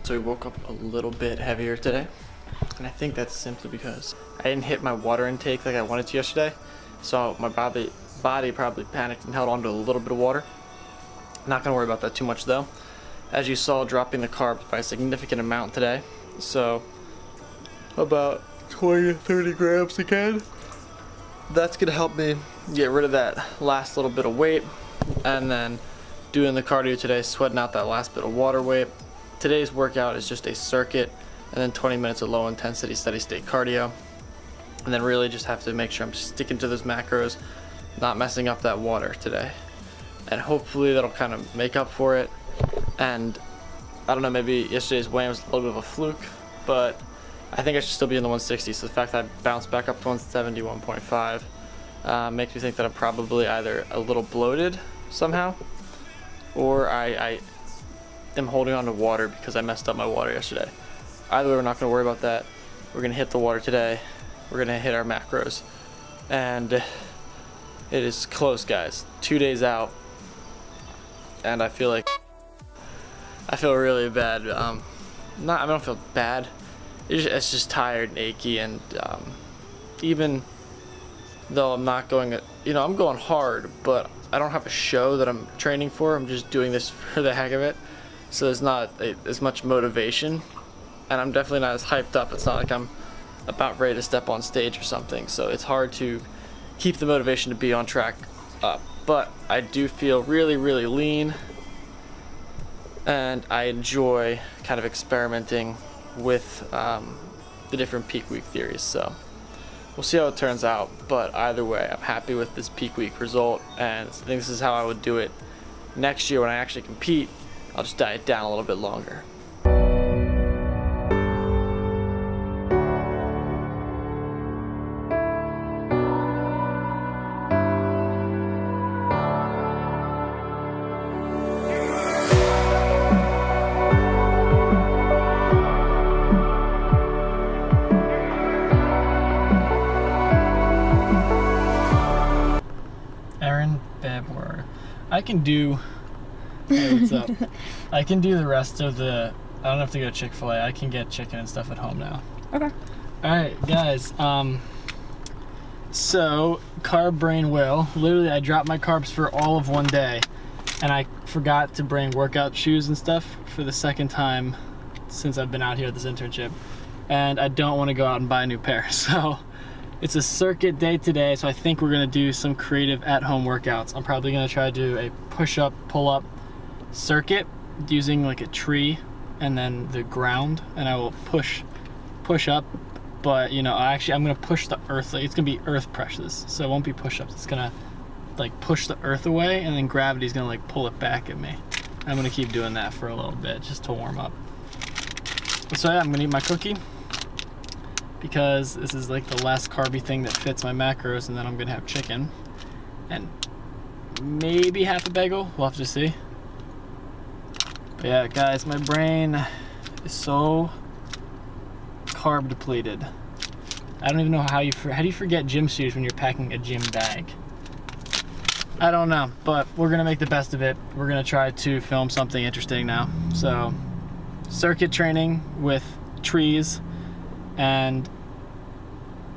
So we woke up a little bit heavier today, and I think that's simply because I didn't hit my water intake like I wanted to yesterday. So my body probably panicked and held on to a little bit of water. Not gonna worry about that too much though. As you saw, dropping the carbs by a significant amount today. So about 20 to 30 grams again. That's gonna help me get rid of that last little bit of weight, and then doing the cardio today, sweating out that last bit of water weight. Today's workout is just a circuit and then 20 minutes of low intensity steady state cardio, and then really just have to make sure I'm sticking to those macros, not messing up that water today, and hopefully that'll kind of make up for it. And I don't know, maybe yesterday's weigh-in was a little bit of a fluke, but I think I should still be in the 160. So the fact that I bounced back up to 170, 1.5 makes me think that I'm probably either a little bloated somehow, or I am holding on to water because I messed up my water yesterday. Either way, we're not going to worry about that. We're going to hit the water today. We're going to hit our macros. And it is close, guys. 2 days out. And I feel really bad. I don't feel bad. It's just tired and achy, and even though I'm not going, I'm going hard, but I don't have a show that I'm training for. I'm just doing this for the heck of it. So there's not as much motivation, and I'm definitely not as hyped up. It's not like I'm about ready to step on stage or something. So it's hard to keep the motivation to be on track up. But I do feel really, really lean, and I enjoy kind of experimenting with the different peak week theories. So we'll see how it turns out, but either way, I'm happy with this peak week result, and I think this is how I would do it next year when I actually compete. I'll just diet down a little bit longer. I can do, hey, what's up? I can do the rest of I don't have to go to Chick-fil-A. I can get chicken and stuff at home now. Okay. Alright, guys. So, carb brain will. Literally, I dropped my carbs for all of one day, and I forgot to bring workout shoes and stuff for the second time since I've been out here at this internship. And I don't want to go out and buy a new pair. So, it's a circuit day today, so I think we're gonna do some creative at-home workouts. I'm probably gonna try to do a push-up, pull-up circuit using like a tree and then the ground, and I will push up. But I'm gonna push the earth. It's gonna be earth pressures, so it won't be push-ups. It's gonna like push the earth away, and then gravity's gonna like pull it back at me. I'm gonna keep doing that for a little bit just to warm up. So yeah, I'm gonna eat my cookie, because this is like the last carby thing that fits my macros, and then I'm gonna have chicken and maybe half a bagel. We'll have to see. But yeah, guys, my brain is so carb depleted. I don't even know how do you forget gym shoes when you're packing a gym bag? I don't know, but we're gonna make the best of it. We're gonna try to film something interesting now. So, circuit training with trees and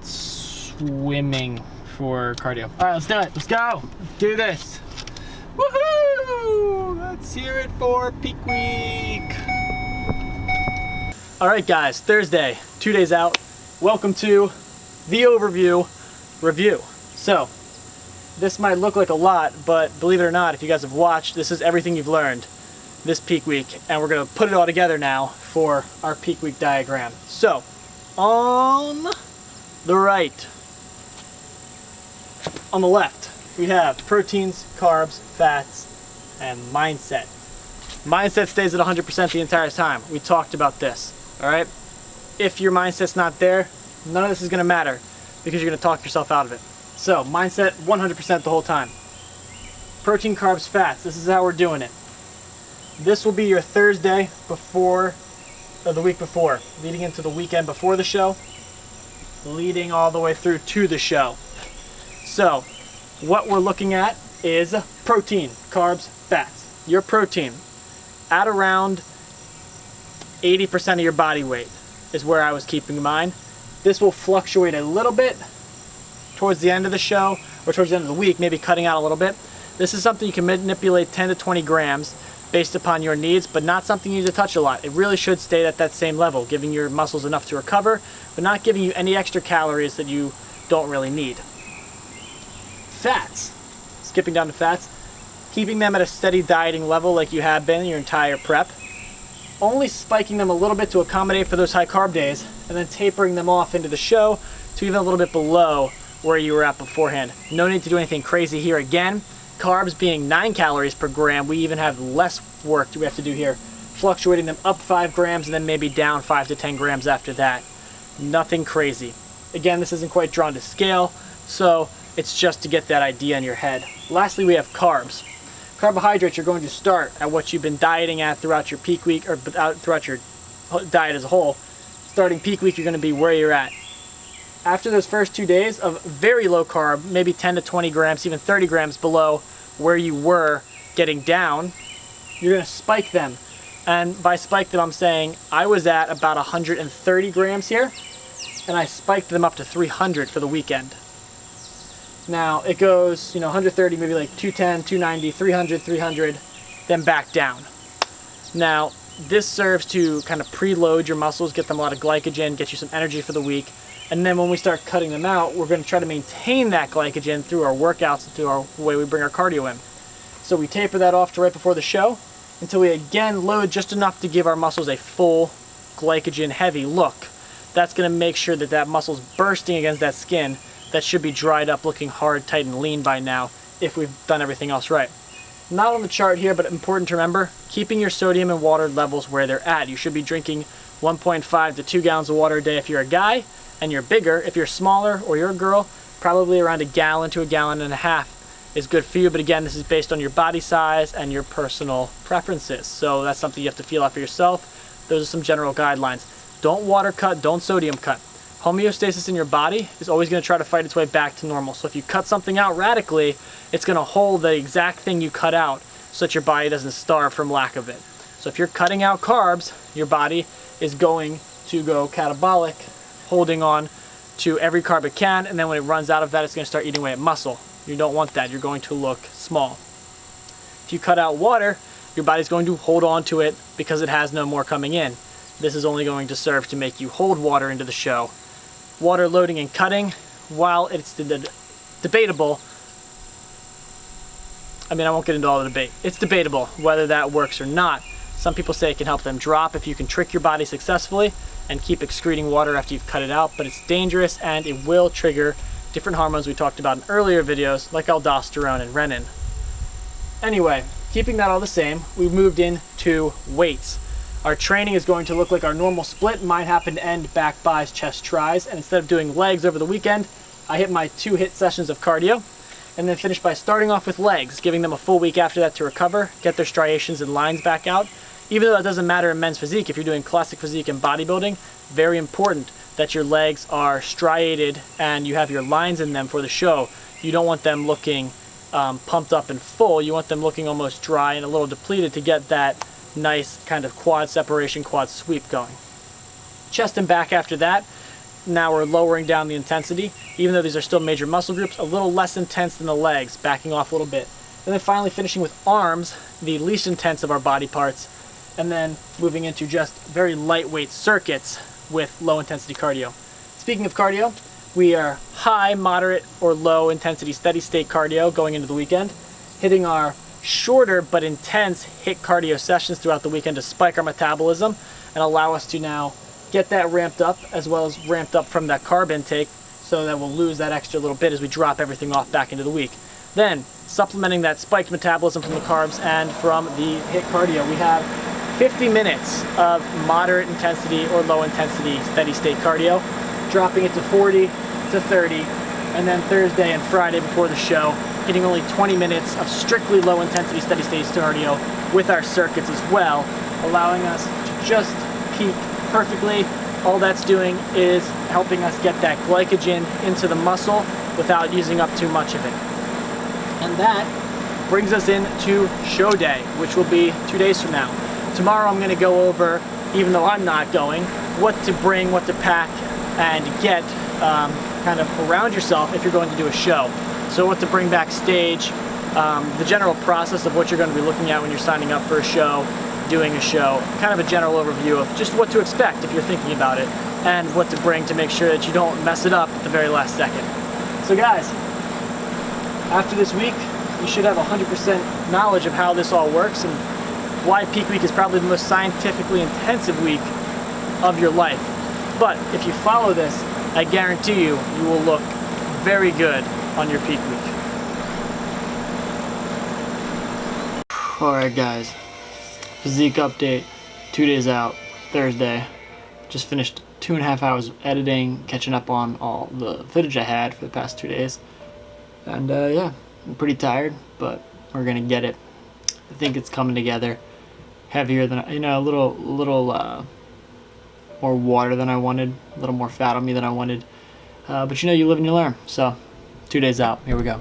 swimming for cardio. All right, let's do it. Let's go. Let's do this. Woohoo! Let's hear it for peak week. All right, guys, Thursday, 2 days out. Welcome to the overview review. So, this might look like a lot, but believe it or not, if you guys have watched, this is everything you've learned this peak week, and we're gonna put it all together now for our peak week diagram. So, on the right, on the left, we have proteins, carbs, fats, and mindset. Mindset stays at 100% the entire time. We talked about this, all right? If your mindset's not there, none of this is gonna matter because you're gonna talk yourself out of it. So, mindset 100% the whole time. Protein, carbs, fats, this is how we're doing it. This will be your Thursday before, or the week before, leading into the weekend before the show, leading all the way through to the show. So, what we're looking at is protein, carbs, fats. Your protein, at around 80% of your body weight is where I was keeping mine. This will fluctuate a little bit towards the end of the show or towards the end of the week, maybe cutting out a little bit. This is something you can manipulate 10 to 20 grams based upon your needs, but not something you need to touch a lot. It really should stay at that same level, giving your muscles enough to recover, but not giving you any extra calories that you don't really need. Fats, skipping down to fats, keeping them at a steady dieting level like you have been your entire prep, only spiking them a little bit to accommodate for those high carb days, and then tapering them off into the show to even a little bit below where you were at beforehand. No need to do anything crazy here again. Carbs being 9 calories per gram, we even have less work we have to do here, fluctuating them up 5 grams and then maybe down 5 to 10 grams after that. Nothing crazy. Again, this isn't quite drawn to scale, so it's just to get that idea in your head. Lastly, we have carbs. Carbohydrates, you're going to start at what you've been dieting at throughout your peak week, or throughout your diet as a whole. Starting peak week, you're going to be where you're at. After those first 2 days of very low carb, maybe 10 to 20 grams, even 30 grams below where you were getting down, you're going to spike them. And by spike them, I'm saying I was at about 130 grams here, and I spiked them up to 300 for the weekend. Now it goes, 130, maybe like 210, 290, 300, 300, then back down. Now this serves to kind of preload your muscles, get them a lot of glycogen, get you some energy for the week. And then when we start cutting them out, we're going to try to maintain that glycogen through our workouts and through our way we bring our cardio in. So we taper that off to right before the show until we again load just enough to give our muscles a full glycogen heavy look. That's going to make sure that that muscle's bursting against that skin that should be dried up, looking hard, tight, and lean by now if we've done everything else right. Not on the chart here, but important to remember, keeping your sodium and water levels where they're at. You should be drinking 1.5 to 2 gallons of water a day if you're a guy, and you're bigger. If you're smaller or you're a girl, probably around 1 gallon to 1.5 gallons is good for you. But again, this is based on your body size and your personal preferences. So that's something you have to feel out for yourself. Those are some general guidelines. Don't water cut, don't sodium cut. Homeostasis in your body is always going to try to fight its way back to normal. So if you cut something out radically, it's going to hold the exact thing you cut out so that your body doesn't starve from lack of it. So if you're cutting out carbs, your body is going to go catabolic, holding on to every carb it can, and then when it runs out of that, it's going to start eating away at muscle. You don't want that. You're going to look small. If you cut out water, your body's going to hold on to it because it has no more coming in. This is only going to serve to make you hold water into the show. Water loading and cutting, while it's debatable, I won't get into all the debate. It's debatable whether that works or not. Some people say it can help them drop if you can trick your body successfully and keep excreting water after you've cut it out, but it's dangerous and it will trigger different hormones we talked about in earlier videos, like aldosterone and renin. Anyway, keeping that all the same, we moved into weights. Our training is going to look like our normal split. Mine happened to end back, bis, chest, tris, and instead of doing legs over the weekend, I hit my 2 HIIT sessions of cardio, and then finished by starting off with legs, giving them a full week after that to recover, get their striations and lines back out. Even though that doesn't matter in men's physique, if you're doing classic physique and bodybuilding, very important that your legs are striated and you have your lines in them for the show. You don't want them looking pumped up and full. You want them looking almost dry and a little depleted to get that nice kind of quad separation, quad sweep going. Chest and back after that, now we're lowering down the intensity. Even though these are still major muscle groups, a little less intense than the legs, backing off a little bit. And then finally finishing with arms, the least intense of our body parts, and then moving into just very lightweight circuits with low intensity cardio. Speaking of cardio, we are high, moderate, or low intensity steady state cardio going into the weekend, hitting our shorter but intense HIIT cardio sessions throughout the weekend to spike our metabolism and allow us to now get that ramped up, as well as ramped up from that carb intake, so that we'll lose that extra little bit as we drop everything off back into the week. Then supplementing that spiked metabolism from the carbs and from the HIIT cardio, we have 50 minutes of moderate intensity or low intensity steady state cardio, dropping it to 40 to 30, and then Thursday and Friday before the show, hitting only 20 minutes of strictly low intensity steady state cardio with our circuits as well, allowing us to just peak perfectly. All that's doing is helping us get that glycogen into the muscle without using up too much of it. And that brings us into show day, which will be 2 days from now. Tomorrow I'm going to go over even though I'm not going, what to bring, what to pack, and get kind of around yourself if you're going to do a show. So what to bring backstage, the general process of what you're going to be looking at when you're signing up for a show, doing a show, kind of a general overview of just what to expect if you're thinking about it, and what to bring to make sure that you don't mess it up at the very last second. So guys, after this week, you should have 100% knowledge of how this all works and why peak week is probably the most scientifically intensive week of your life. But if you follow this, I guarantee you, you will look very good on your peak week. Alright guys, physique update, 2 days out, Thursday. Just finished 2.5 hours of editing, catching up on all the footage I had for the past 2 days. And yeah, I'm pretty tired, but we're gonna get it. I think it's coming together. Heavier than, you know, a little more water than I wanted, a little more fat on me than I wanted. But you know, you live and you learn. So 2 days out, here we go.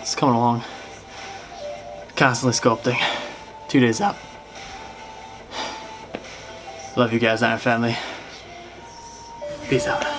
It's coming along. Constantly sculpting. 2 days out. Love you guys, Iron Family. Peace out.